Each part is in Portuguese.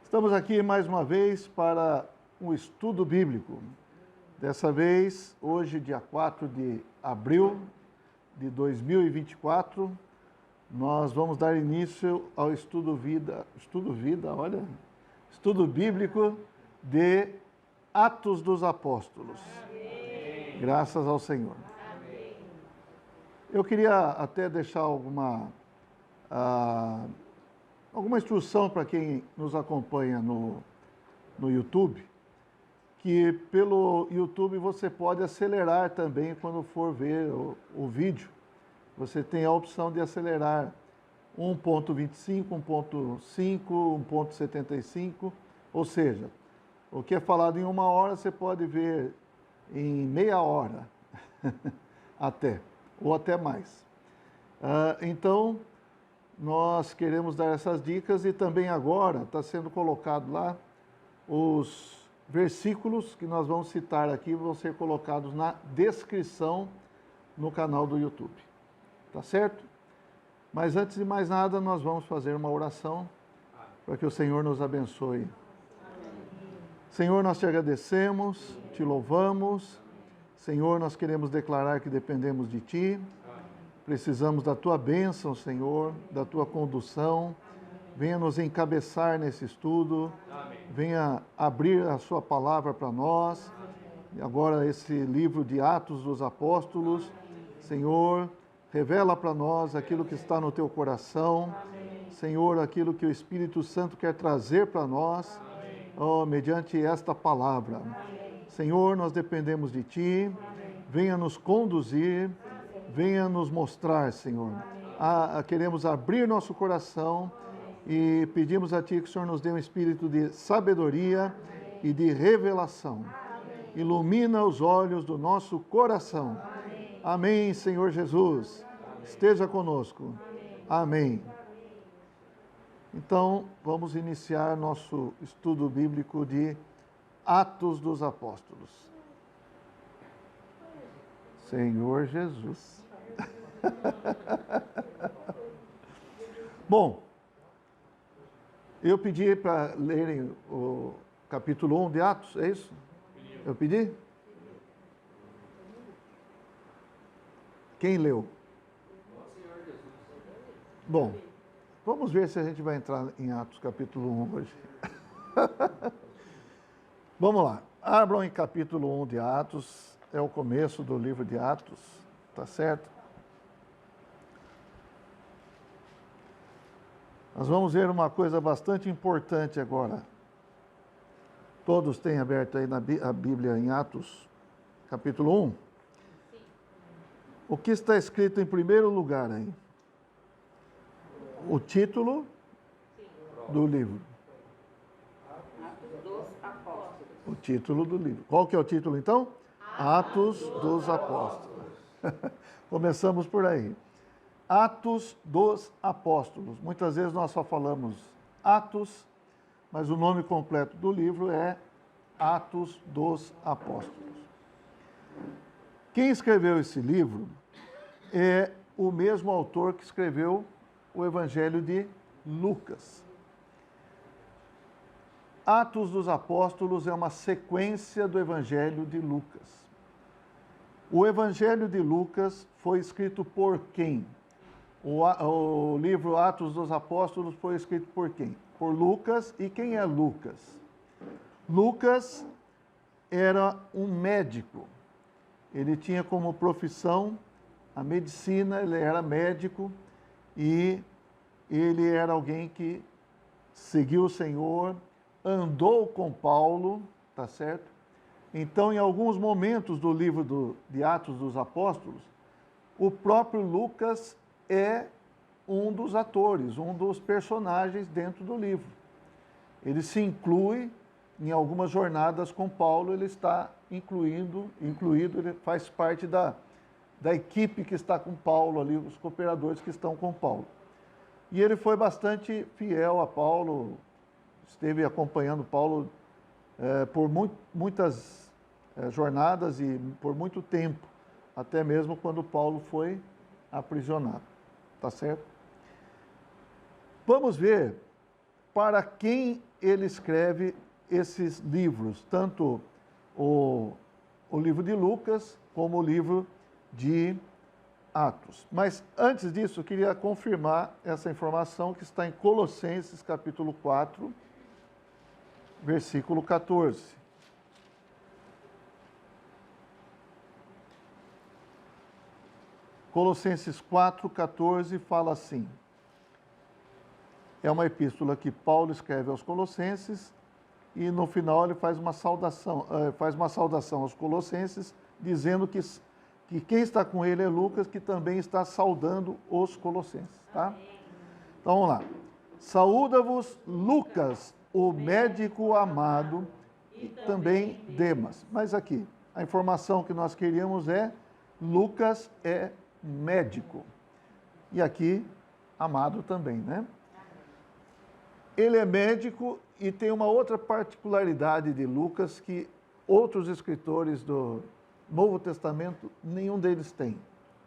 Estamos aqui mais uma vez para um estudo bíblico. Dessa vez, hoje, dia 4 de abril de 2024, nós vamos dar início ao estudo bíblico de Atos dos Apóstolos. Amém. Graças ao Senhor. Amém. Eu queria até deixar alguma instrução para quem nos acompanha no YouTube, que pelo YouTube você pode acelerar também quando for ver o vídeo. Você tem a opção de acelerar 1.25, 1.5, 1.75, ou seja, o que é falado em 1 hora você pode ver em meia hora, até, ou até mais. Então, nós queremos dar essas dicas e também agora está sendo colocado lá os versículos que nós vamos citar aqui, vão ser colocados na descrição no canal do YouTube. Tá certo? Mas antes de mais nada, nós vamos fazer uma oração para que o Senhor nos abençoe. Senhor, nós te agradecemos, te louvamos. Senhor, nós queremos declarar que dependemos de ti. Precisamos da tua bênção, Senhor, da tua condução. Venha nos encabeçar nesse estudo. Venha abrir a sua palavra para nós. E agora esse livro de Atos dos Apóstolos. Senhor, revela para nós aquilo que está no teu coração. Senhor, aquilo que o Espírito Santo quer trazer para nós, mediante esta palavra. Senhor, nós dependemos de ti. Venha nos conduzir. Venha nos mostrar, Senhor. Queremos abrir nosso coração e pedimos a Ti que o Senhor nos dê um espírito de sabedoria e de revelação. Ilumina os olhos do nosso coração. Amém, Senhor Jesus. Esteja conosco. Amém. Então, vamos iniciar nosso estudo bíblico de Atos dos Apóstolos. Senhor Jesus. Bom, eu pedi para lerem o capítulo 1 de Atos, é isso? Eu pedi? Quem leu? Bom, vamos ver se a gente vai entrar em Atos capítulo 1 hoje. Vamos lá, abram em capítulo 1 de Atos. É o começo do livro de Atos, tá certo? Nós vamos ver uma coisa bastante importante agora. Todos têm aberto aí a Bíblia em Atos, capítulo 1? Sim. O que está escrito em primeiro lugar aí? O título do livro. Atos dos Apóstolos. O título do livro. Qual que é o título então? Atos dos Apóstolos. Começamos por aí. Atos dos Apóstolos. Muitas vezes nós só falamos Atos, mas o nome completo do livro é Atos dos Apóstolos. Quem escreveu esse livro é o mesmo autor que escreveu o Evangelho de Lucas. Atos dos Apóstolos é uma sequência do Evangelho de Lucas. O Evangelho de Lucas foi escrito por quem? O livro Atos dos Apóstolos foi escrito por quem? Por Lucas. E quem é Lucas? Lucas era um médico. Ele tinha como profissão a medicina, ele era médico e ele era alguém que seguiu o Senhor, andou com Paulo, tá certo? Então, em alguns momentos do livro de Atos dos Apóstolos, o próprio Lucas é um dos atores, um dos personagens dentro do livro. Ele se inclui em algumas jornadas com Paulo, ele está incluído, ele faz parte da equipe que está com Paulo ali, os cooperadores que estão com Paulo. E ele foi bastante fiel a Paulo, esteve acompanhando Paulo por muitas jornadas e por muito tempo, até mesmo quando Paulo foi aprisionado. Tá certo? Vamos ver para quem ele escreve esses livros, tanto o livro de Lucas como o livro de Atos. Mas antes disso, eu queria confirmar essa informação que está em Colossenses capítulo 4, versículo 14. Colossenses 4, 14 fala assim. É uma epístola que Paulo escreve aos Colossenses e no final ele faz uma saudação aos Colossenses, dizendo que quem está com ele é Lucas, que também está saudando os Colossenses, tá? Então vamos lá. Saúda-vos Lucas, o médico amado, e também Demas. Mas aqui, a informação que nós queríamos é Lucas é médico. E aqui, amado também, né? Ele é médico e tem uma outra particularidade de Lucas que outros escritores do Novo Testamento, nenhum deles tem.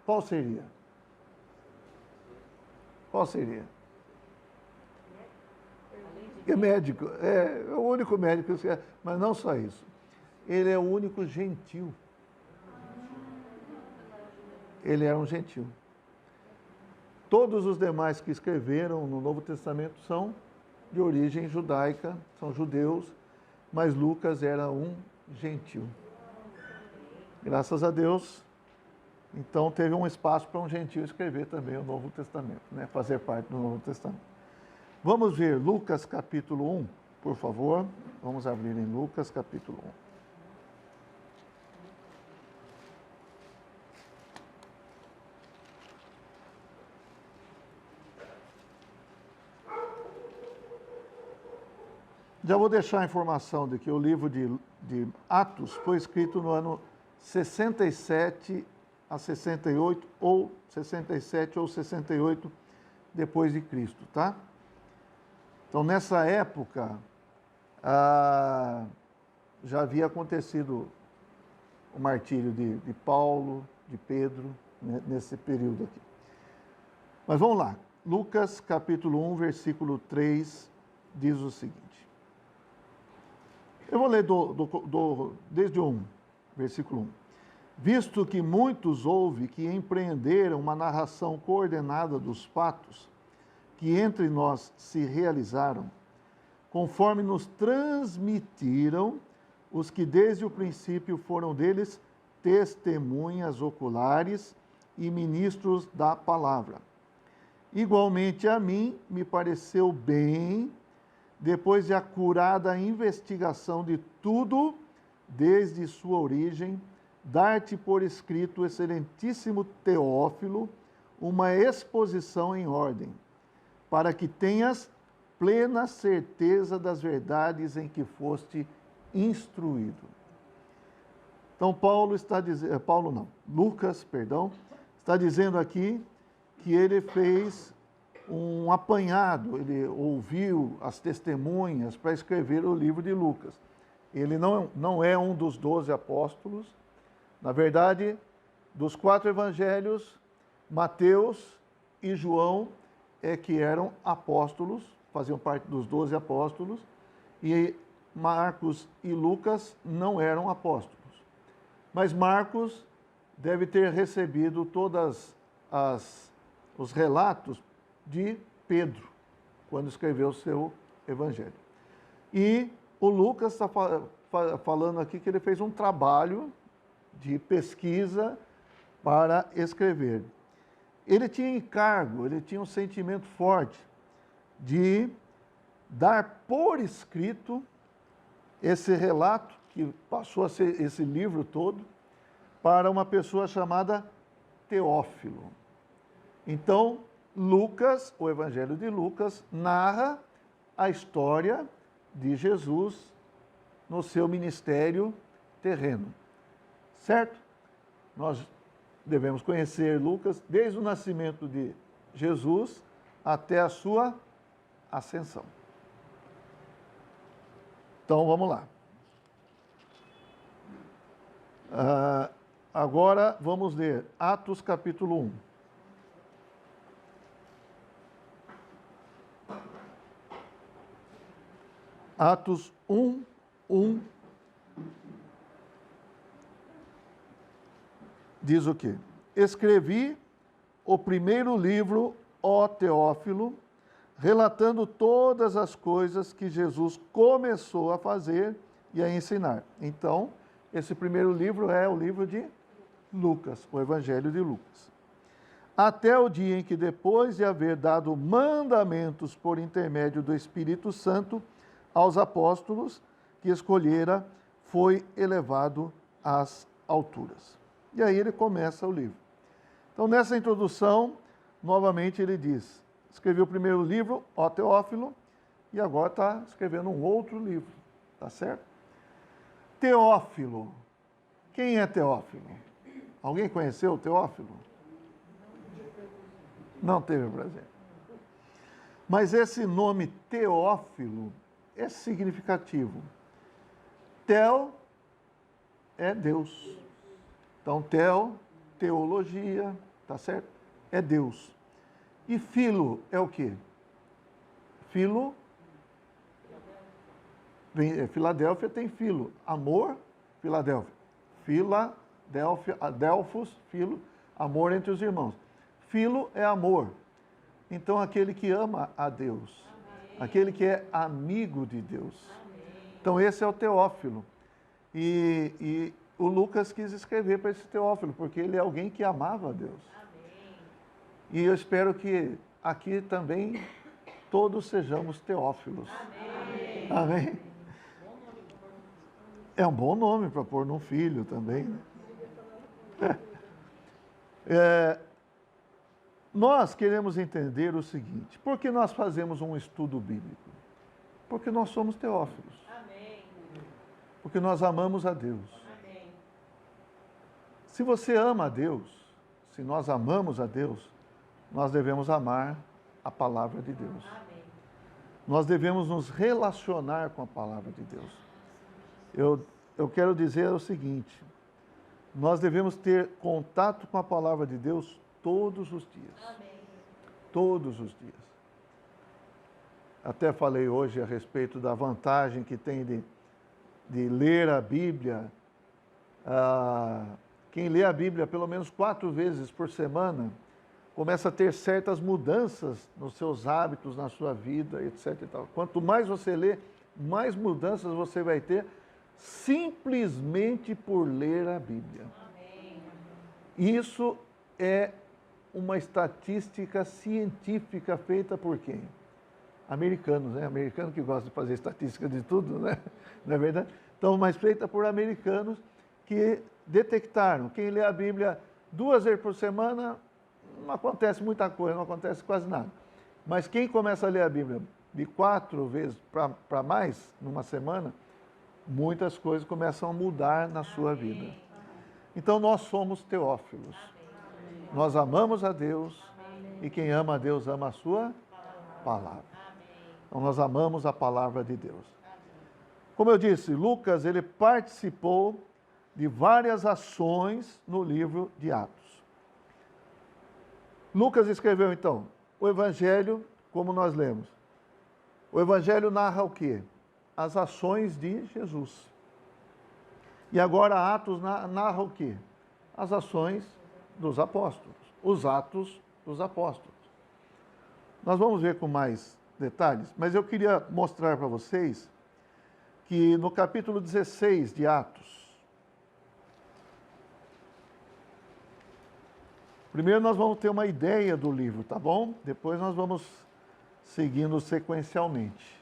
Qual seria? Qual seria? É médico, é o único médico, mas não só isso. Ele é o único gentil. Ele era um gentil. Todos os demais que escreveram no Novo Testamento são de origem judaica, são judeus, mas Lucas era um gentil. Graças a Deus, então teve um espaço para um gentil escrever também o Novo Testamento, né? Fazer parte do Novo Testamento. Vamos ver Lucas capítulo 1, por favor. Vamos abrir em Lucas capítulo 1. Já vou deixar a informação de que o livro de Atos foi escrito no ano 67 a 68, ou 67 ou 68 depois de Cristo, tá? Então, nessa época, já havia acontecido o martírio de Paulo, de Pedro, né, nesse período aqui. Mas vamos lá. Lucas, capítulo 1, versículo 3, diz o seguinte. Eu vou ler desde o 1, versículo 1. Visto que muitos houve que empreenderam uma narração coordenada dos fatos que entre nós se realizaram, conforme nos transmitiram os que desde o princípio foram deles testemunhas oculares e ministros da palavra. Igualmente a mim me pareceu bem, depois de acurada investigação de tudo, desde sua origem, dar-te por escrito, excelentíssimo Teófilo, uma exposição em ordem, para que tenhas plena certeza das verdades em que foste instruído. Então, Lucas, está dizendo aqui que ele fez um apanhado, ele ouviu as testemunhas para escrever o livro de Lucas. Ele não é um dos 12 apóstolos. Na verdade, dos 4 evangelhos, Mateus e João é que eram apóstolos, faziam parte dos 12 apóstolos, e Marcos e Lucas não eram apóstolos. Mas Marcos deve ter recebido todos os relatos de Pedro, quando escreveu o seu evangelho. E o Lucas está falando aqui que ele fez um trabalho de pesquisa para escrever. Ele tinha encargo, ele tinha um sentimento forte de dar por escrito esse relato, que passou a ser esse livro todo, para uma pessoa chamada Teófilo. Então, Lucas, o Evangelho de Lucas, narra a história de Jesus no seu ministério terreno. Certo? Nós devemos conhecer Lucas desde o nascimento de Jesus até a sua ascensão. Então, vamos lá. Agora, vamos ler Atos capítulo 1. Atos 1, 1. Diz o quê? Escrevi o primeiro livro, ó Teófilo, relatando todas as coisas que Jesus começou a fazer e a ensinar. Então, esse primeiro livro é o livro de Lucas, o Evangelho de Lucas. Até o dia em que, depois de haver dado mandamentos por intermédio do Espírito Santo aos apóstolos que escolhera, foi elevado às alturas. E aí ele começa o livro. Então, nessa introdução, novamente ele diz: escreveu o primeiro livro, ó Teófilo, e agora está escrevendo um outro livro, tá certo? Teófilo. Quem é Teófilo? Alguém conheceu Teófilo? Não teve prazer. Mas esse nome Teófilo é significativo. Tel é Deus. Então, teologia, tá certo? É Deus. E filo é o quê? Filo, Filadélfia tem filo. Amor, Filadélfia. Filadélfia, adelphos, filo, amor entre os irmãos. Filo é amor. Então, aquele que ama a Deus. Aquele que é amigo de Deus. Então, esse é o Teófilo. E o Lucas quis escrever para esse Teófilo, porque ele é alguém que amava a Deus. E eu espero que aqui também todos sejamos Teófilos. Amém? É um bom nome para pôr num filho também. Né? Nós queremos entender o seguinte: por que nós fazemos um estudo bíblico? Porque nós somos Teófilos. Porque nós amamos a Deus. Se você ama a Deus, se nós amamos a Deus, nós devemos amar a palavra de Deus. Nós devemos nos relacionar com a palavra de Deus. Eu quero dizer o seguinte: nós devemos ter contato com a palavra de Deus todos os dias. Todos os dias. Até falei hoje a respeito da vantagem que tem de ler a Bíblia. Quem lê a Bíblia pelo menos 4 vezes por semana começa a ter certas mudanças nos seus hábitos, na sua vida, etc. E tal. Quanto mais você lê, mais mudanças você vai ter simplesmente por ler a Bíblia. Isso é uma estatística científica feita por quem? Americanos, né? Americano que gosta de fazer estatística de tudo, né? Não é verdade? Então, mas feita por americanos que detectaram. Quem lê a Bíblia 2 vezes por semana, não acontece muita coisa, não acontece quase nada. Mas quem começa a ler a Bíblia de 4 vezes para mais numa semana, muitas coisas começam a mudar na sua vida. Então nós somos Teófilos. Nós amamos a Deus e quem ama a Deus ama a sua palavra. Então nós amamos a palavra de Deus. Como eu disse, Lucas, ele participou de várias ações no livro de Atos. Lucas escreveu, então, o Evangelho, como nós lemos. O Evangelho narra o quê? As ações de Jesus. E agora Atos narra o quê? As ações dos apóstolos. Os Atos dos apóstolos. Nós vamos ver com mais detalhes, mas eu queria mostrar para vocês que no capítulo 16 de Atos, primeiro nós vamos ter uma ideia do livro, tá bom? Depois nós vamos seguindo sequencialmente.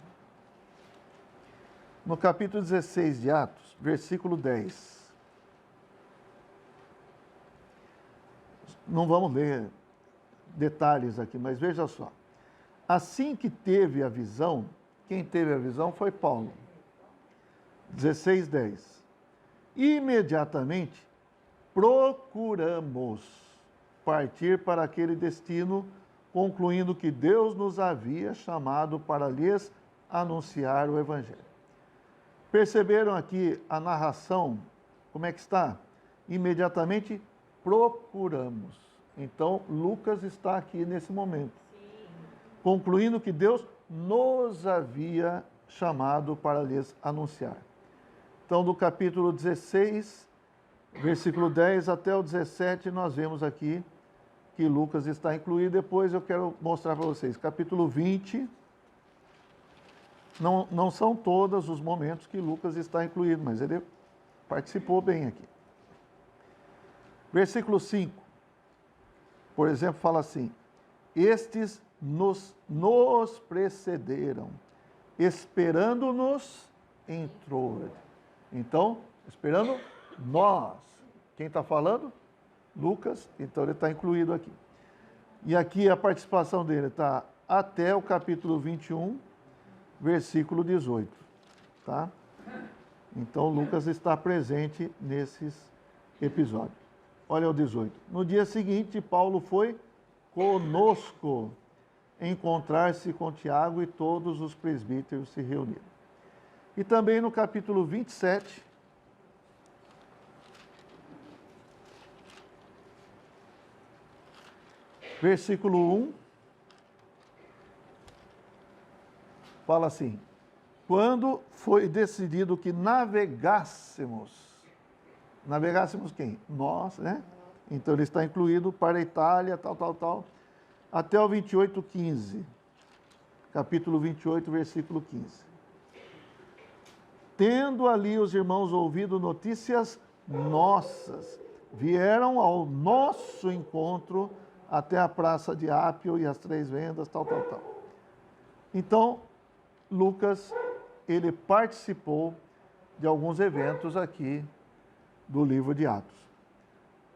No capítulo 16 de Atos, versículo 10. Não vamos ler detalhes aqui, mas veja só. Assim que teve a visão, quem teve a visão foi Paulo. 16, 10. Imediatamente procuramos partir para aquele destino, concluindo que Deus nos havia chamado para lhes anunciar o Evangelho. Perceberam aqui a narração? Como é que está? Imediatamente procuramos. Então, Lucas está aqui nesse momento. Concluindo que Deus nos havia chamado para lhes anunciar. Então, do capítulo 16, versículo 10 até o 17, nós vemos aqui que Lucas está incluído. Depois eu quero mostrar para vocês. Capítulo 20, não são todos os momentos que Lucas está incluído, mas ele participou bem aqui. Versículo 5, por exemplo, fala assim: estes nos precederam, esperando-nos em Troade. Então, esperando nós. Quem está falando? Lucas, então ele está incluído aqui. E aqui a participação dele está até o capítulo 21, versículo 18. Tá? Então, Lucas está presente nesses episódios. Olha o 18. No dia seguinte, Paulo foi conosco encontrar-se com Tiago e todos os presbíteros se reuniram. E também no capítulo 27, versículo 1, fala assim: quando foi decidido que navegássemos quem? Nós, né? Então ele está incluído para a Itália, tal, até o 28:15. Capítulo 28, versículo 15. Tendo ali os irmãos ouvido notícias nossas, vieram ao nosso encontro até a praça de Ápio e as 3 vendas, tal. Então, Lucas, ele participou de alguns eventos aqui do livro de Atos.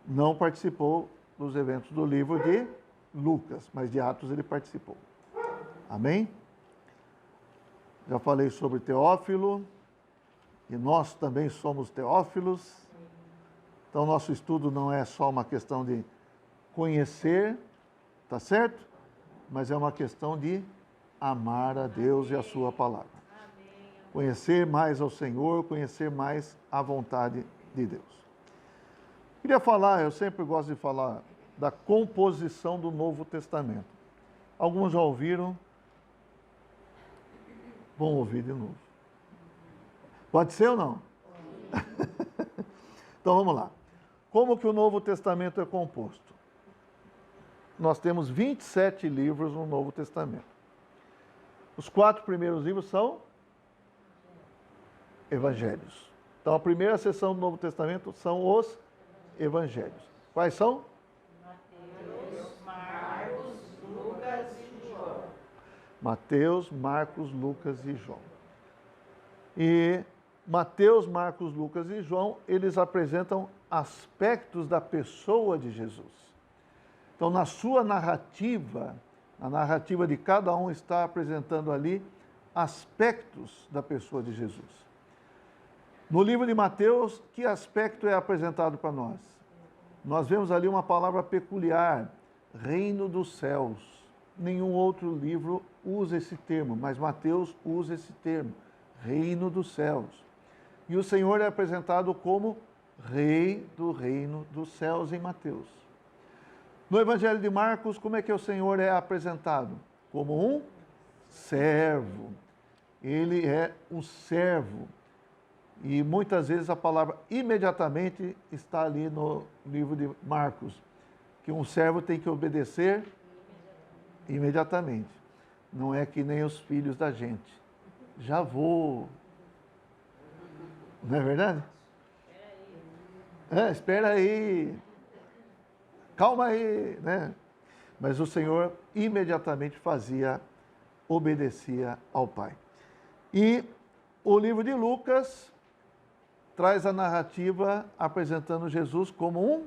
Não participou dos eventos do livro de Lucas, mas de Atos ele participou. Amém? Já falei sobre Teófilo, e nós também somos teófilos. Então, nosso estudo não é só uma questão de conhecer, tá certo? Mas é uma questão de amar a Deus e a sua palavra. Conhecer mais ao Senhor, conhecer mais a vontade de Deus. Queria falar, eu sempre gosto de falar da composição do Novo Testamento. Alguns já ouviram, vão ouvir de novo. Pode ser ou não? Então vamos lá. Como que o Novo Testamento é composto? Nós temos 27 livros no Novo Testamento. Os 4 primeiros livros são evangelhos. Então a primeira seção do Novo Testamento são os evangelhos. Quais são? Mateus, Marcos, Lucas e João. Mateus, Marcos, Lucas e João. E Mateus, Marcos, Lucas e João, eles apresentam aspectos da pessoa de Jesus. Então, na sua narrativa, a narrativa de cada um está apresentando ali aspectos da pessoa de Jesus. No livro de Mateus, que aspecto é apresentado para nós? Nós vemos ali uma palavra peculiar, reino dos céus. Nenhum outro livro usa esse termo, mas Mateus usa esse termo, reino dos céus. E o Senhor é apresentado como Rei do reino dos céus em Mateus. No Evangelho de Marcos, como é que o Senhor é apresentado? Como um servo. Ele é um servo. E muitas vezes a palavra imediatamente está ali no livro de Marcos, que um servo tem que obedecer imediatamente. Não é que nem os filhos da gente. Já vou. Não é verdade? Espera aí. Calma aí, né? Mas o Senhor imediatamente obedecia ao Pai. E o livro de Lucas traz a narrativa apresentando Jesus como um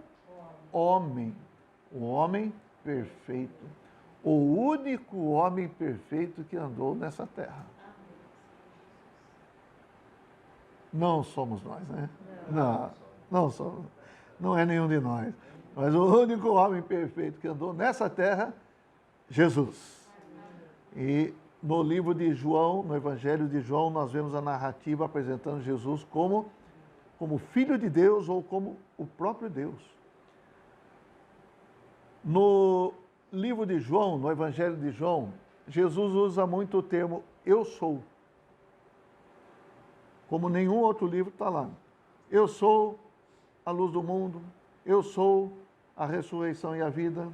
homem perfeito, o único homem perfeito que andou nessa terra. Não somos nós, né? Não somos. Não é nenhum de nós. Mas o único homem perfeito que andou nessa terra, Jesus. E no livro de João, no Evangelho de João, nós vemos a narrativa apresentando Jesus como Filho de Deus ou como o próprio Deus. No livro de João, no Evangelho de João, Jesus usa muito o termo eu sou. como nenhum outro livro está lá. Eu sou a luz do mundo, eu sou a ressurreição e a vida,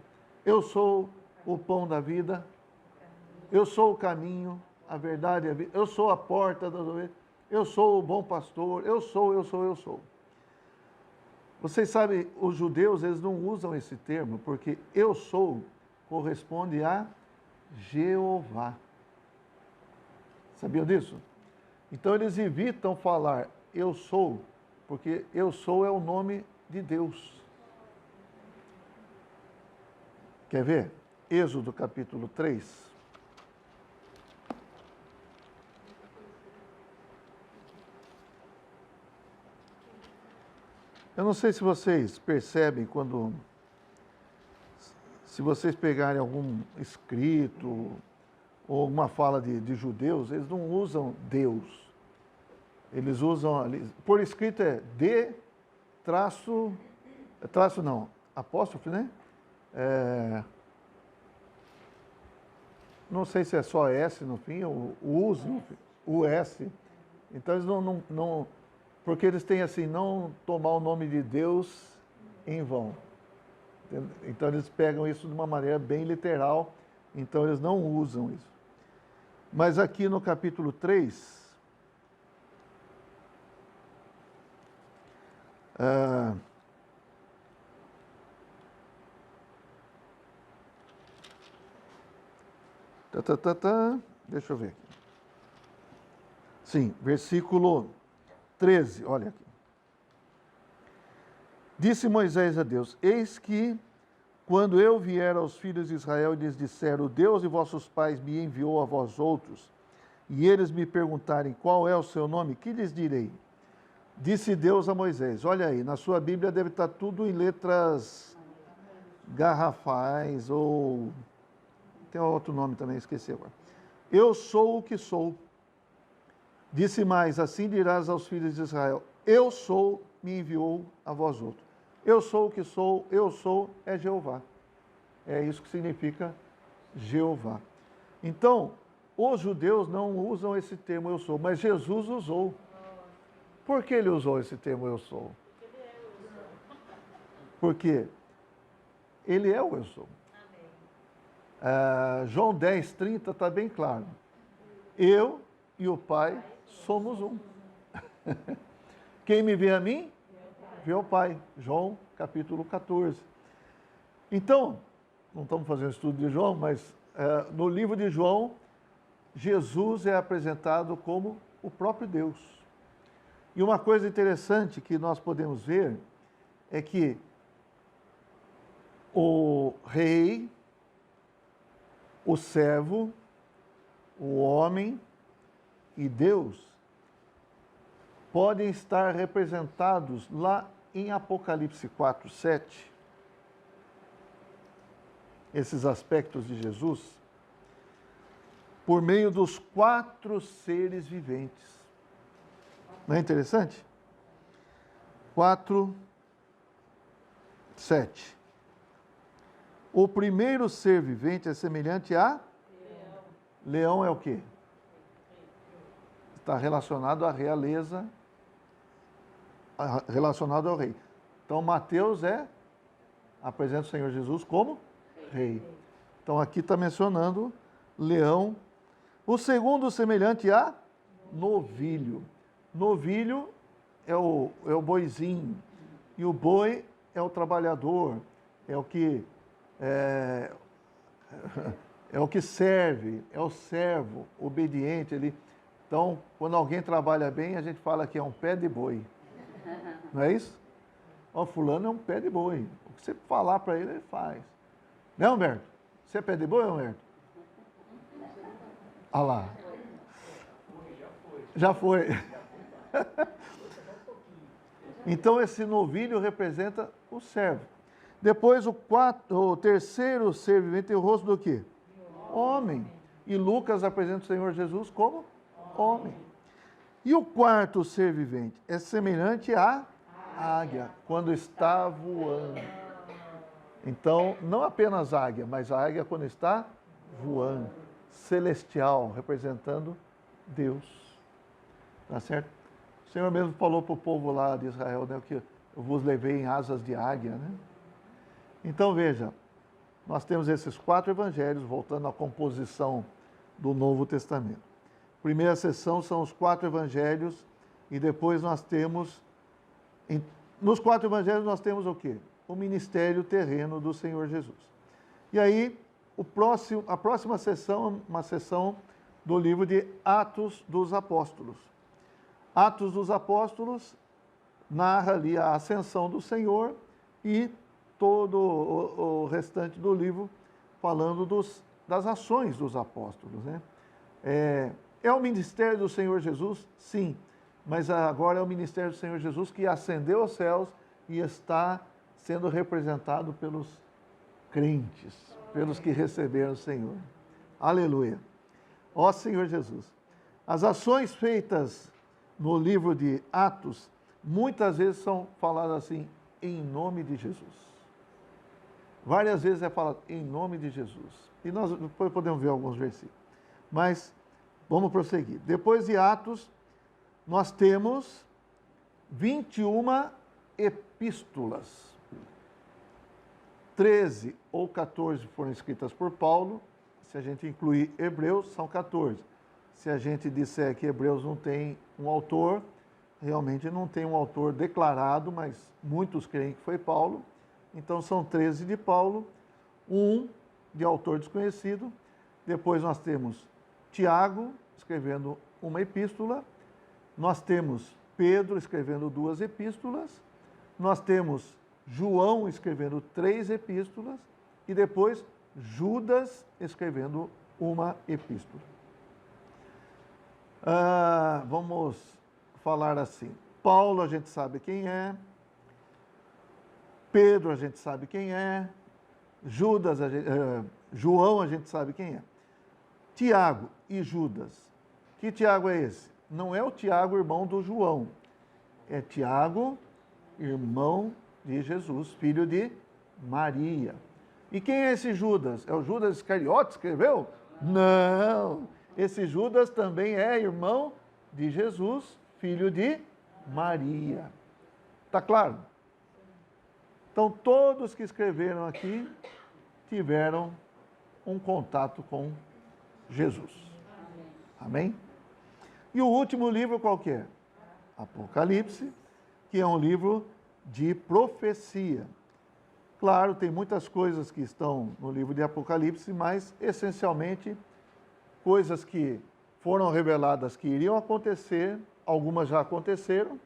eu sou o pão da vida, eu sou o caminho, a verdade e a vida, eu sou a porta das ovelhas, eu sou o bom pastor, eu sou. Vocês sabem, os judeus, eles não usam esse termo, porque eu sou corresponde a Jeová. Sabiam disso? Então eles evitam falar eu sou, porque eu sou é o nome de Deus. Quer ver? Êxodo capítulo 3. Eu não sei se vocês percebem se vocês pegarem algum escrito ou uma fala de judeus, eles não usam Deus. Eles usam, por escrito apóstrofe, né? Não sei se é só S no fim, ou o S. Então eles não, porque eles têm assim, não tomar o nome de Deus em vão. Então eles pegam isso de uma maneira bem literal, então eles não usam isso. Mas aqui no capítulo 3, deixa eu ver aqui. Sim, versículo 13, olha aqui. Disse Moisés a Deus: eis que, quando eu vier aos filhos de Israel e lhes disser, o Deus de vossos pais me enviou a vós outros, e eles me perguntarem qual é o seu nome, que lhes direi? Disse Deus a Moisés, olha aí, na sua Bíblia deve estar tudo em letras garrafais, ou tem outro nome também, esqueci agora. Eu sou o que sou. Disse mais, assim dirás aos filhos de Israel, eu sou, me enviou a vós outros. Eu sou o que sou, eu sou, é Jeová. É isso que significa Jeová. Então, os judeus não usam esse termo eu sou, mas Jesus usou. Por que ele usou esse termo eu sou? Porque ele é o eu sou. João 10:30 está bem claro. Eu e o Pai somos um. Quem me vê a mim, vê o Pai. João capítulo 14. Então, não estamos fazendo estudo de João, mas no livro de João, Jesus é apresentado como o próprio Deus. E uma coisa interessante que nós podemos ver é que o rei, o servo, o homem e Deus podem estar representados lá em Apocalipse 4:7. Esses aspectos de Jesus, por meio dos 4 seres viventes. Não é interessante? 4:7. O primeiro ser vivente é semelhante a leão. Leão é o quê? Está relacionado à realeza, relacionado ao rei. Então, Mateus apresenta o Senhor Jesus como rei. Então, aqui está mencionando leão. O segundo, semelhante a novilho. Novilho é o boizinho. E o boi é o trabalhador, é o que serve, é o servo, obediente. Então, quando alguém trabalha bem, a gente fala que é um pé de boi. Não é isso? Ó, fulano é um pé de boi. O que você falar para ele, ele faz. Não é, Humberto? Você é pé de boi, Humberto? Ah lá. Já foi. Então, esse novilho representa o servo. Depois, o terceiro ser vivente tem o rosto do quê? Homem. E Lucas apresenta o Senhor Jesus como homem. E o quarto ser vivente é semelhante à águia, quando está voando. Então, não apenas águia, mas a águia quando está voando. Celestial, representando Deus. Tá certo? Senhor mesmo falou para o povo lá de Israel, né, que eu vos levei em asas de águia, né? Então, veja, nós temos esses 4 evangelhos, voltando à composição do Novo Testamento. Primeira seção são os 4 evangelhos, e depois nós temos, nos 4 evangelhos nós temos o quê? O ministério terreno do Senhor Jesus. E aí, a próxima sessão, uma sessão do livro de Atos dos Apóstolos. Atos dos Apóstolos narra ali a ascensão do Senhor e todo o restante do livro falando das ações dos apóstolos, né? É o ministério do Senhor Jesus? Sim, mas agora é o ministério do Senhor Jesus que ascendeu aos céus e está sendo representado pelos crentes, pelos que receberam o Senhor. Aleluia. Ó Senhor Jesus. As ações feitas no livro de Atos, muitas vezes são faladas assim, em nome de Jesus. Várias vezes é falado em nome de Jesus. E nós depois podemos ver alguns versículos. Mas vamos prosseguir. Depois de Atos, nós temos 21 epístolas. 13 ou 14 foram escritas por Paulo. Se a gente incluir Hebreus, são 14. Se a gente disser que Hebreus não tem um autor, realmente não tem um autor declarado, mas muitos creem que foi Paulo. Então são 13 de Paulo, um de autor desconhecido. Depois nós temos Tiago escrevendo uma epístola. Nós temos Pedro escrevendo 2 epístolas. Nós temos João escrevendo 3 epístolas. E depois Judas escrevendo uma epístola. Vamos falar assim. Paulo a gente sabe quem é. Pedro a gente sabe quem é. João a gente sabe quem é. Tiago e Judas. Que Tiago é esse? Não é o Tiago, irmão do João. É Tiago, irmão de Jesus, filho de Maria. E quem é esse Judas? É o Judas Iscariote que escreveu? Não. Esse Judas também é irmão de Jesus, filho de Maria. Está claro? Então, todos que escreveram aqui tiveram um contato com Jesus. Amém? E o último livro qual que é? Apocalipse, que é um livro de profecia. Claro, tem muitas coisas que estão no livro de Apocalipse, mas essencialmente coisas que foram reveladas que iriam acontecer, algumas já aconteceram,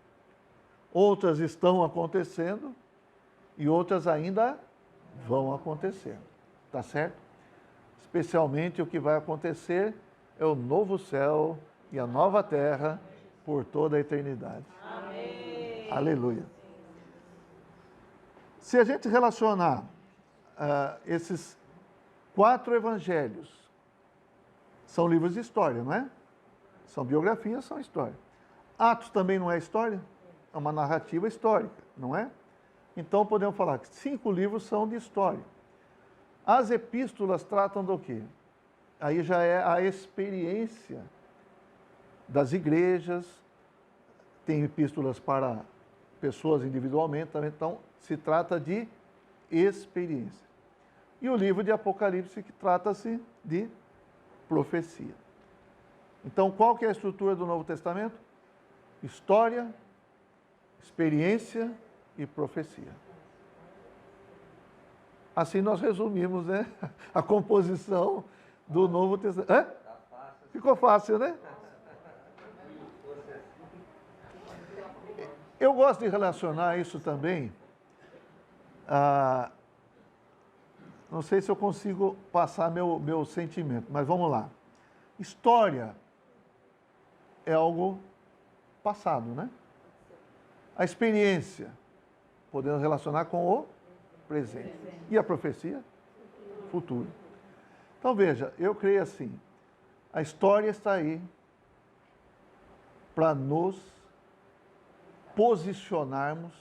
outras estão acontecendo e outras ainda vão acontecer. Tá certo? Especialmente o que vai acontecer é o novo céu e a nova terra por toda a eternidade. Amém. Aleluia. Se a gente relacionar esses 4 evangelhos, são livros de história, não é? São biografias, são história. Atos também não é história? É uma narrativa histórica, não é? Então podemos falar que 5 livros são de história. As epístolas tratam do quê? Aí já é a experiência das igrejas, tem epístolas para pessoas individualmente, também, então se trata de experiência. E o livro de Apocalipse que trata-se de profecia. Então, qual que é a estrutura do Novo Testamento? História, experiência e profecia. Assim nós resumimos, né, a composição do Novo Testamento. Hã? Ficou fácil, né? Eu gosto de relacionar isso também não sei se eu consigo passar meu sentimento, mas vamos lá. História é algo passado, né? A experiência podemos relacionar com o presente. E a profecia? Futuro. Então veja, eu creio assim, a história está aí para nos posicionarmos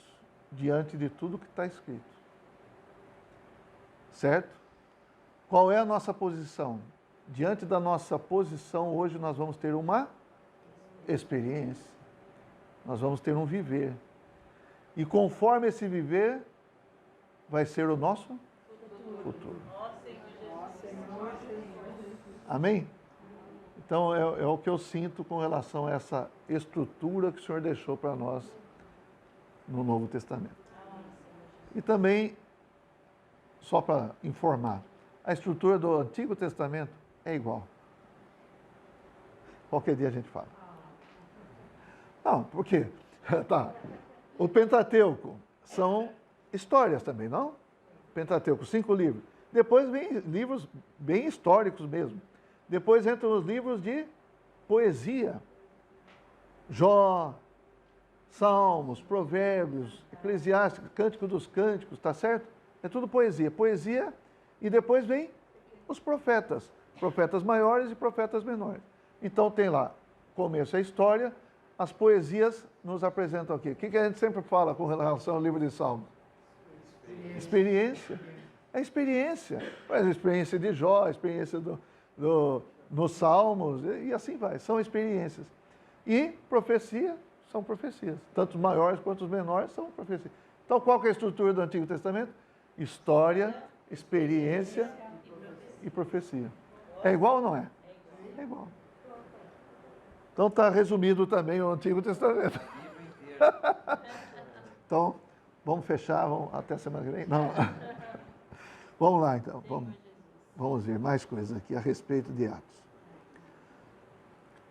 diante de tudo que está escrito. Certo? Qual é a nossa posição? Diante da nossa posição, hoje nós vamos ter uma experiência. Nós vamos ter um viver. E conforme esse viver, vai ser o nosso futuro. Amém? Então, é o que eu sinto com relação a essa estrutura que o Senhor deixou para nós no Novo Testamento. E também, só para informar, a estrutura do Antigo Testamento é igual. Qualquer dia a gente fala. Não, por quê? Tá. O Pentateuco são histórias também, não? Pentateuco, 5 livros. Depois vem livros bem históricos mesmo. Depois entram os livros de poesia. Jó, Salmos, Provérbios, Eclesiásticos, Cântico dos Cânticos, tá certo? É tudo poesia. Poesia, e depois vem os profetas. Profetas maiores e profetas menores. Então tem lá, começo a história, as poesias nos apresentam aqui. O que a gente sempre fala com relação ao livro de Salmos? Experiência. É experiência. Mas a experiência de Jó, a experiência nos Salmos, e assim vai. São experiências. E profecia, são profecias. Tanto os maiores quanto os menores são profecias. Então, qual que é a estrutura do Antigo Testamento? História, experiência e profecia. É igual ou não é? É igual. Então está resumido também o Antigo Testamento. Então, vamos fechar, até semana que vem? Não. Vamos lá então, vamos ver mais coisas aqui a respeito de Atos.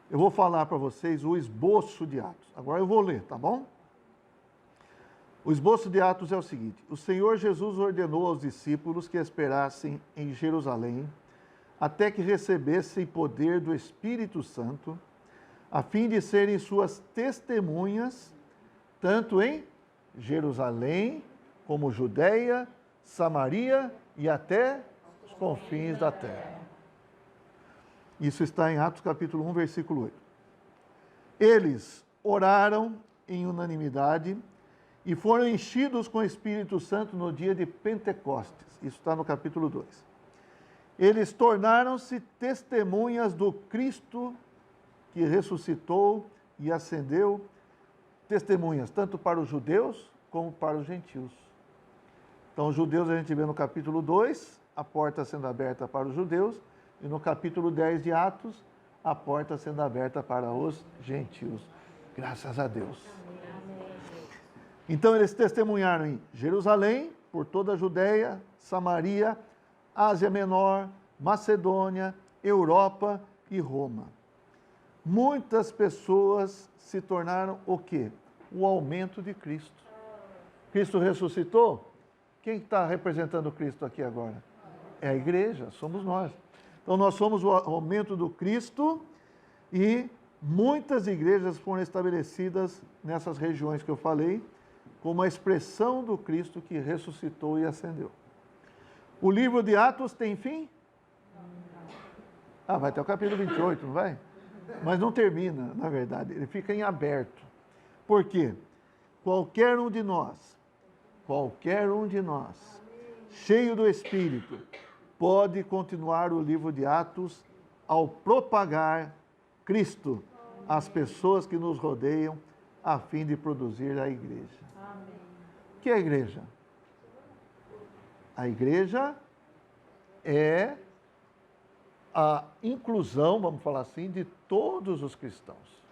Eu vou falar para vocês o esboço de Atos. Agora eu vou ler, tá bom? O esboço de Atos é o seguinte: o Senhor Jesus ordenou aos discípulos que esperassem em Jerusalém até que recebessem poder do Espírito Santo, a fim de serem suas testemunhas, tanto em Jerusalém, como Judeia, Samaria e até os confins da terra. Isso está em Atos capítulo 1, versículo 8. Eles oraram em unanimidade e foram enchidos com o Espírito Santo no dia de Pentecostes. Isso está no capítulo 2. Eles tornaram-se testemunhas do Cristo que ressuscitou e ascendeu, testemunhas tanto para os judeus como para os gentios. Então, os judeus a gente vê no capítulo 2, a porta sendo aberta para os judeus, e no capítulo 10 de Atos, a porta sendo aberta para os gentios. Graças a Deus. Então, eles testemunharam em Jerusalém, por toda a Judéia, Samaria, Ásia Menor, Macedônia, Europa e Roma. Muitas pessoas se tornaram o quê? O aumento de Cristo. Cristo ressuscitou? Quem está representando Cristo aqui agora? É a igreja, somos nós. Então, nós somos o aumento do Cristo e muitas igrejas foram estabelecidas nessas regiões que eu falei, como a expressão do Cristo que ressuscitou e ascendeu. O livro de Atos tem fim? Vai até o capítulo 28, não vai? Mas não termina, na verdade, ele fica em aberto. Por quê? Qualquer um de nós, cheio do Espírito, pode continuar o livro de Atos ao propagar Cristo às pessoas que nos rodeiam, a fim de produzir a igreja. Amém. O que é a igreja? A igreja é a inclusão, vamos falar assim, de todos os cristãos.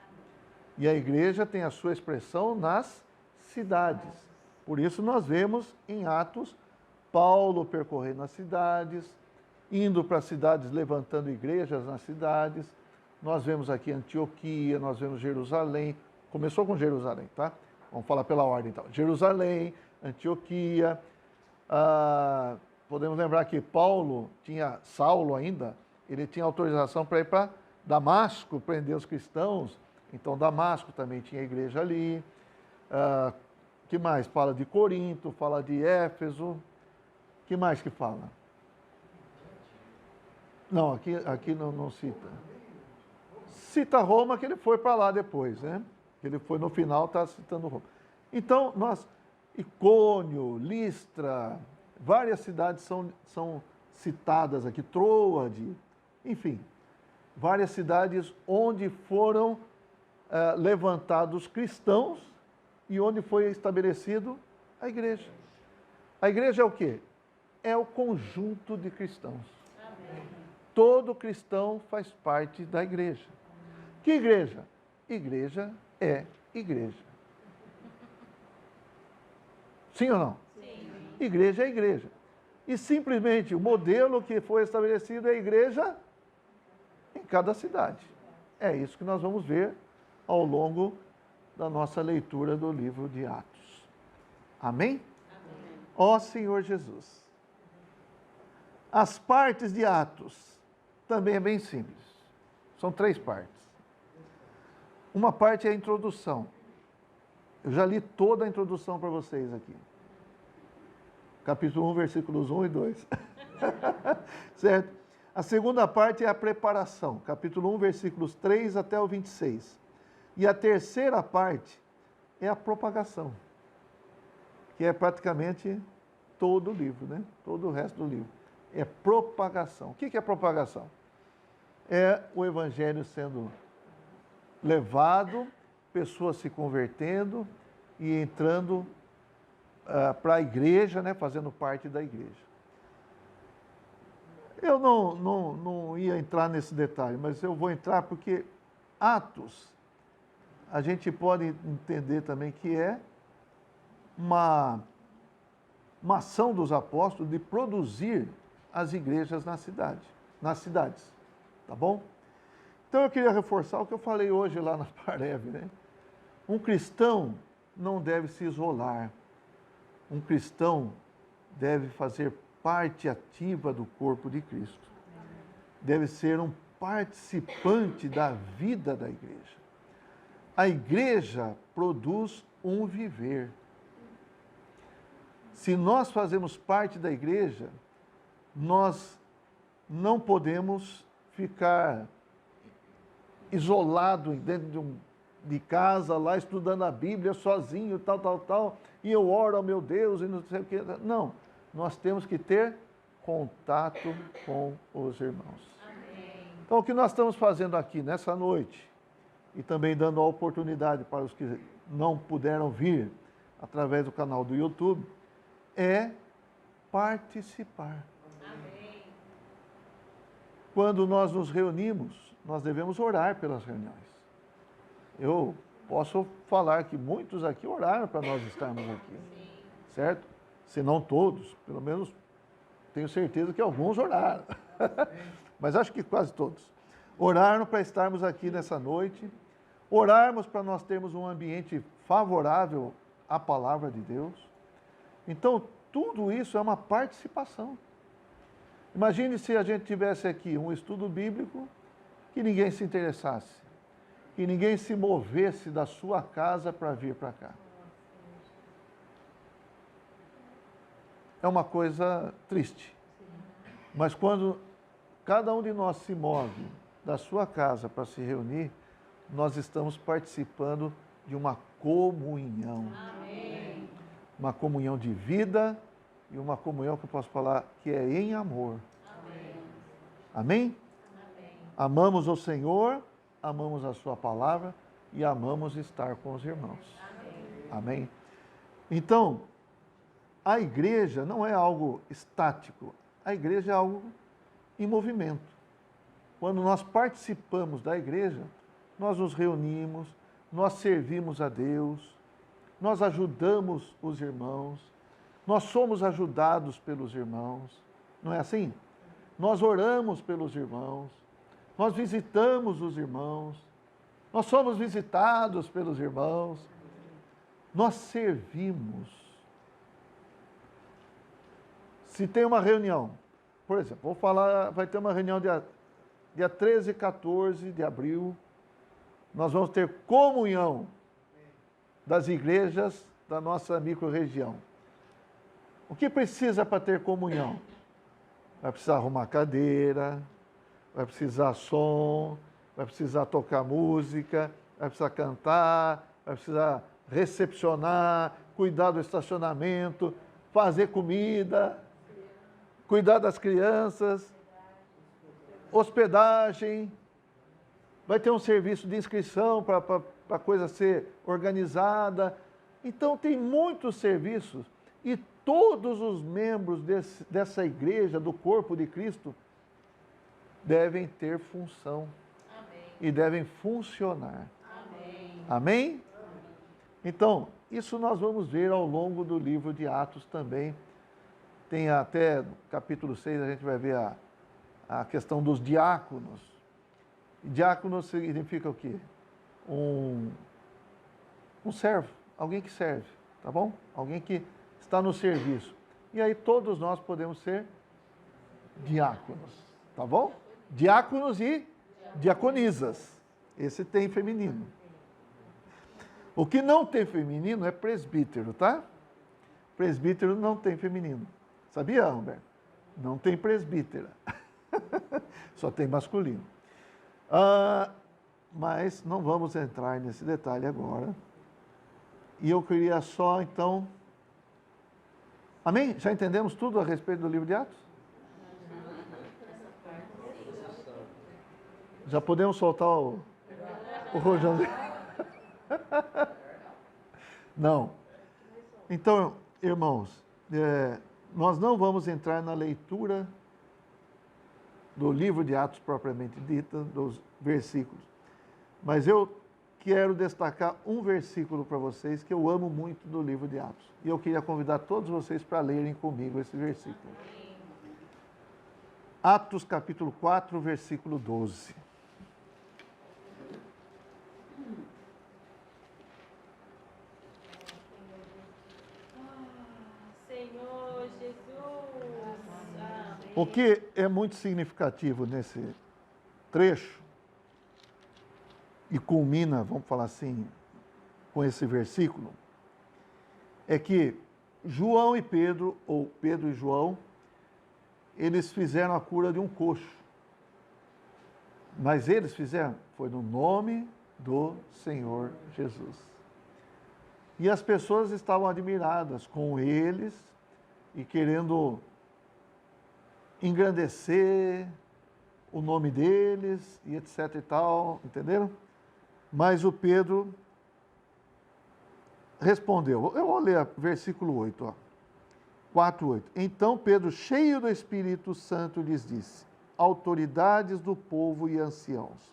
E a igreja tem a sua expressão nas cidades. Por isso nós vemos em Atos Paulo percorrendo as cidades, indo para as cidades, levantando igrejas nas cidades. Nós vemos aqui Antioquia, nós vemos Jerusalém. Começou com Jerusalém, tá? Vamos falar pela ordem então. Jerusalém, Antioquia. Podemos lembrar que Saulo ainda, ele tinha autorização para ir para Damasco, prender os cristãos. Então Damasco também tinha igreja ali. Que mais? Fala de Corinto, fala de Éfeso. Que mais que fala? Não, aqui não cita. Cita Roma, que ele foi para lá depois, né? Ele foi no final, está citando Roma. Então, Icônio, Listra, várias cidades são citadas aqui, Troade, enfim, várias cidades onde foram levantados cristãos e onde foi estabelecido a igreja. A igreja é o quê? É o conjunto de cristãos. Amém. Todo cristão faz parte da igreja. Que igreja? Igreja é igreja. Sim ou não? Sim. Igreja é igreja. E simplesmente o modelo que foi estabelecido é a igreja em cada cidade. É isso que nós vamos ver ao longo da nossa leitura do livro de Atos. Amém? Amém. Ó Senhor Jesus. As partes de Atos também é bem simples. São 3 partes. Uma parte é a introdução. Eu já li toda a introdução para vocês aqui. Capítulo 1, versículos 1 e 2. Certo? A segunda parte é a preparação. Capítulo 1, versículos 3 até o 26. E a terceira parte é a propagação. Que é praticamente todo o livro, né? Todo o resto do livro. É propagação. O que é propagação? É o evangelho sendo levado, pessoas se convertendo e entrando para a igreja, né, fazendo parte da igreja. Eu não ia entrar nesse detalhe, mas eu vou entrar porque Atos, a gente pode entender também que é uma ação dos apóstolos de produzir as igrejas nas cidades, tá bom? Então eu queria reforçar o que eu falei hoje lá na Parev, né? Um cristão não deve se isolar. Um cristão deve fazer parte ativa do corpo de Cristo. Deve ser um participante da vida da igreja. A igreja produz um viver. Se nós fazemos parte da igreja, nós não podemos ficar isolado dentro de casa, lá estudando a Bíblia sozinho, tal, e eu oro ao meu Deus e não sei o que. Não, nós temos que ter contato com os irmãos. Amém. Então, o que nós estamos fazendo aqui nessa noite, e também dando a oportunidade para os que não puderam vir através do canal do YouTube, é participar. Amém. Quando nós nos reunimos, nós devemos orar pelas reuniões. Eu posso falar que muitos aqui oraram para nós estarmos aqui, certo? Se não todos, pelo menos tenho certeza que alguns oraram, mas acho que quase todos. Oraram para estarmos aqui nessa noite, orarmos para nós termos um ambiente favorável à palavra de Deus. Então, tudo isso é uma participação. Imagine se a gente tivesse aqui um estudo bíblico que ninguém se interessasse, que ninguém se movesse da sua casa para vir para cá. É uma coisa triste. Mas quando cada um de nós se move da sua casa para se reunir, nós estamos participando de uma comunhão. Amém. Uma comunhão de vida e uma comunhão que eu posso falar que é em amor. Amém. Amém? Amém. Amamos o Senhor, amamos a sua palavra e amamos estar com os irmãos. Amém. Amém? Então, a igreja não é algo estático, a igreja é algo em movimento. Quando nós participamos da igreja, nós nos reunimos, nós servimos a Deus, nós ajudamos os irmãos, nós somos ajudados pelos irmãos, não é assim? Nós oramos pelos irmãos, nós visitamos os irmãos, nós somos visitados pelos irmãos, nós servimos. Se tem uma reunião, por exemplo, vou falar, vai ter uma reunião dia 13 e 14 de abril, nós vamos ter comunhão das igrejas da nossa microrregião. O que precisa para ter comunhão? Vai precisar arrumar cadeira, vai precisar som, vai precisar tocar música, vai precisar cantar, vai precisar recepcionar, cuidar do estacionamento, fazer comida, cuidar das crianças, hospedagem, vai ter um serviço de inscrição para para a coisa ser organizada. Então, tem muitos serviços e todos os membros dessa igreja, do corpo de Cristo, devem ter função. Amém. E devem funcionar. Amém. Amém? Então, isso nós vamos ver ao longo do livro de Atos também. Tem até no capítulo 6, a gente vai ver a questão dos diáconos. Diácono significa o quê? Um servo, alguém que serve, tá bom? Alguém que está no serviço. E aí todos nós podemos ser diáconos, tá bom? Diáconos e diaconisas. Esse tem feminino. O que não tem feminino é presbítero, tá? Presbítero não tem feminino. Sabia, Humberto? Não tem presbítera. Só tem masculino. Mas não vamos entrar nesse detalhe agora. E eu queria só, então... Amém? Já entendemos tudo a respeito do livro de Atos? Já podemos soltar o rojão dele? Não. Então, irmãos, nós não vamos entrar na leitura do livro de Atos propriamente dita, dos versículos. Mas eu quero destacar um versículo para vocês que eu amo muito do livro de Atos. E eu queria convidar todos vocês para lerem comigo esse versículo. Atos capítulo 4, versículo 12. Senhor Jesus. Amém. O que é muito significativo nesse trecho, e culmina, vamos falar assim, com esse versículo, é que João e Pedro, ou Pedro e João, eles fizeram a cura de um coxo. Mas eles fizeram, foi no nome do Senhor Jesus. E as pessoas estavam admiradas com eles e querendo engrandecer o nome deles e etc e tal, entenderam? Mas o Pedro respondeu, eu vou ler versículo 8, 4:8. Então Pedro, cheio do Espírito Santo, lhes disse: autoridades do povo e anciãos,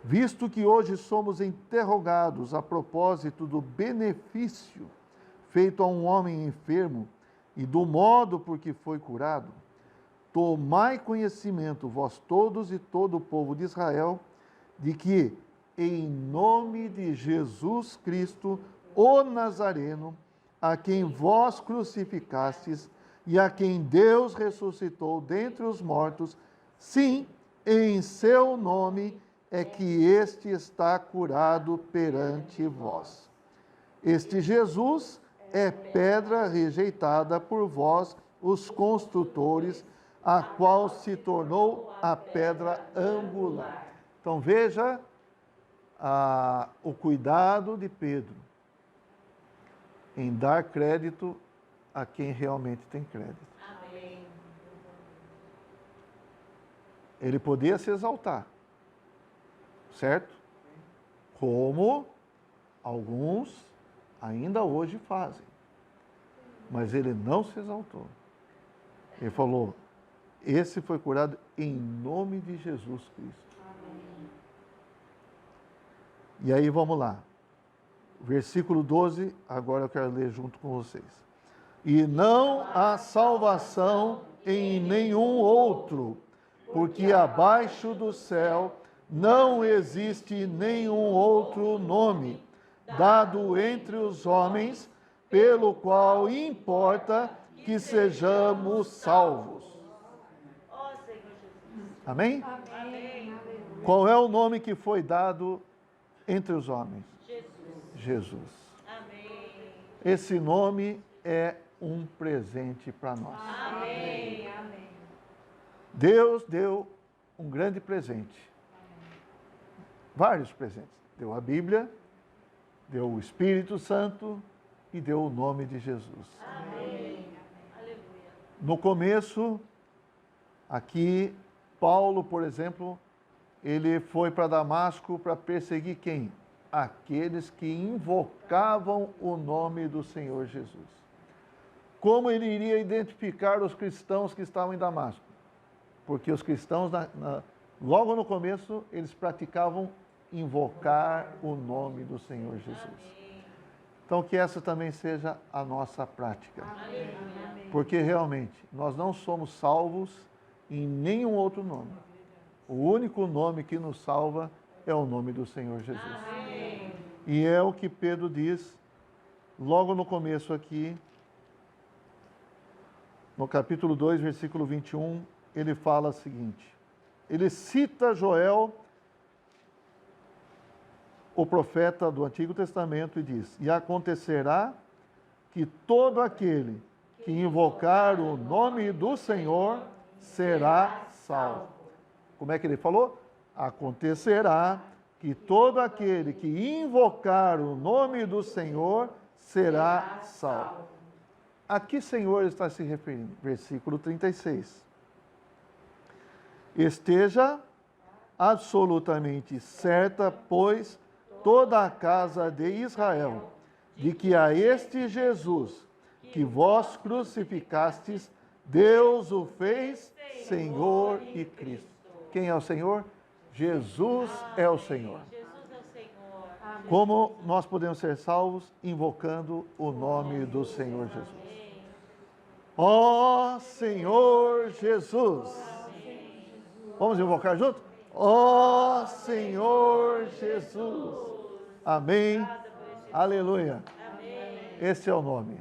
visto que hoje somos interrogados a propósito do benefício feito a um homem enfermo e do modo por que foi curado, tomai conhecimento, vós todos e todo o povo de Israel, de que, em nome de Jesus Cristo, o Nazareno, a quem vós crucificastes e a quem Deus ressuscitou dentre os mortos, sim, em seu nome é que este está curado perante vós. Este Jesus é pedra rejeitada por vós, os construtores, a qual se tornou a pedra angular. Então veja o cuidado de Pedro em dar crédito a quem realmente tem crédito. Amém. Ele podia se exaltar, certo? Como alguns ainda hoje fazem. Mas ele não se exaltou. Ele falou, esse foi curado em nome de Jesus Cristo. Amém. E aí vamos lá. Versículo 12, agora eu quero ler junto com vocês. E não há salvação em nenhum outro, porque abaixo do céu não existe nenhum outro nome dado entre os homens, pelo qual importa que sejamos salvos. Ó Senhor Jesus. Amém? Amém. Qual é o nome que foi dado entre os homens? Jesus. Jesus. Amém. Esse nome é um presente para nós. Amém. Amém. Deus deu um grande presente. Vários presentes. Deu a Bíblia, deu o Espírito Santo e deu o nome de Jesus. Amém. Aleluia. No começo, aqui, Paulo, por exemplo, ele foi para Damasco para perseguir quem? aqueles que invocavam o nome do Senhor Jesus. Como ele iria identificar os cristãos que estavam em Damasco? Porque os cristãos, logo no começo, eles praticavam invocar o nome do Senhor Jesus. Então, que essa também seja a nossa prática. Porque realmente, nós não somos salvos em nenhum outro nome. O único nome que nos salva é o nome do Senhor Jesus. E é o que Pedro diz logo no começo aqui, no capítulo 2, versículo 21, ele fala o seguinte, ele cita Joel, o profeta do Antigo Testamento, e diz, e acontecerá que todo aquele que invocar o nome do Senhor será salvo. Como é que ele falou? Acontecerá que todo aquele que invocar o nome do Senhor será salvo. A que Senhor está se referindo? Versículo 36. Esteja absolutamente certa, pois, toda a casa de Israel, de que a este Jesus, que vós crucificastes, Deus o fez Senhor e Cristo. Quem é o Senhor? Jesus é o Senhor. Como nós podemos ser salvos? Invocando o nome do Senhor Jesus. Ó Senhor Jesus. Vamos invocar junto? Ó Senhor Jesus. Amém. Aleluia. Esse é o nome.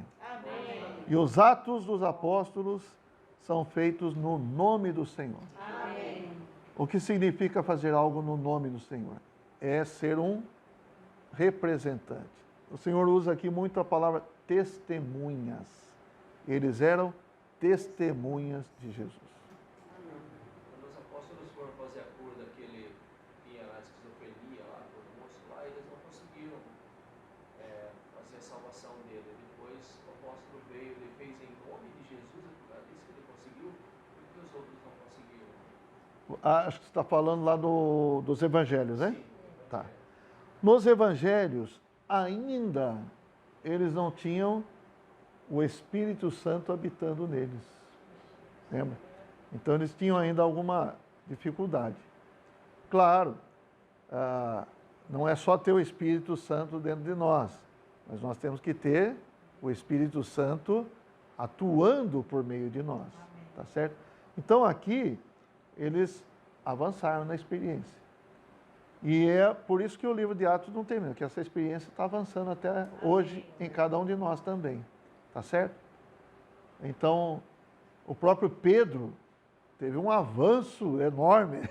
E os atos dos apóstolos são feitos no nome do Senhor. O que significa fazer algo no nome do Senhor? É ser um representante. O Senhor usa aqui muito a palavra testemunhas. Eles eram testemunhas de Jesus. Quando os apóstolos foram fazer a cura daquele que tinha a esquizofrenia lá, todo moço lá, eles não conseguiram fazer a salvação dele. Depois o apóstolo veio, ele fez em nome de Jesus, por isso que ele conseguiu, e que os outros não conseguiram. Acho que você está falando lá dos evangelhos, né? Sim. Tá. Nos evangelhos, ainda eles não tinham o Espírito Santo habitando neles. Lembra? Então eles tinham ainda alguma dificuldade. Claro, não é só ter o Espírito Santo dentro de nós, mas nós temos que ter o Espírito Santo atuando por meio de nós. Tá certo? Então aqui, eles avançaram na experiência. E é por isso que o livro de Atos não termina, que essa experiência está avançando até hoje em cada um de nós também. Tá certo? Então, o próprio Pedro teve um avanço enorme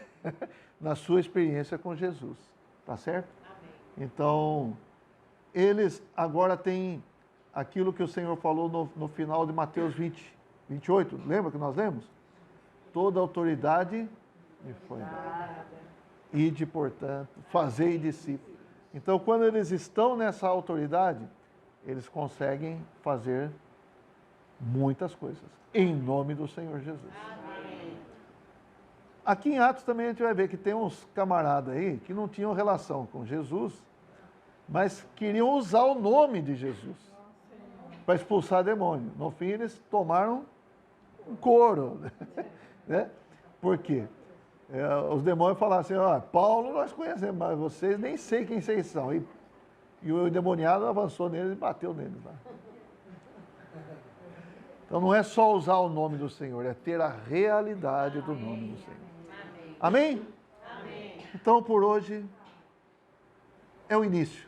na sua experiência com Jesus. Tá certo? Então, eles agora têm aquilo que o Senhor falou no final de Mateus 28. Lembra que nós lemos? Toda autoridade me foi dada. Ide, portanto, fazei discípulos. Então, quando eles estão nessa autoridade, eles conseguem fazer muitas coisas, em nome do Senhor Jesus. Amém. Aqui em Atos também a gente vai ver que tem uns camaradas aí que não tinham relação com Jesus, mas queriam usar o nome de Jesus para expulsar demônio. No fim, eles tomaram um couro. Né? Por quê? Os demônios falaram assim, Paulo nós conhecemos, mas vocês nem sei quem vocês são. E o endemoniado avançou neles e bateu neles lá. Então não é só usar o nome do Senhor, é ter a realidade do nome do Senhor. Amém? Amém? Então por hoje é o início.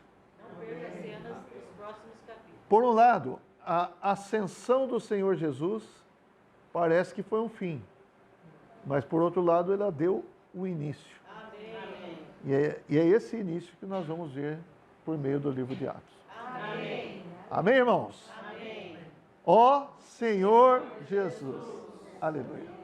Por um lado, a ascensão do Senhor Jesus parece que foi um fim. Mas por outro lado, ela deu o início. Amém. E é esse início que nós vamos ver por meio do livro de Atos. Amém. Amém, irmãos? Amém. Ó Senhor Jesus. Aleluia.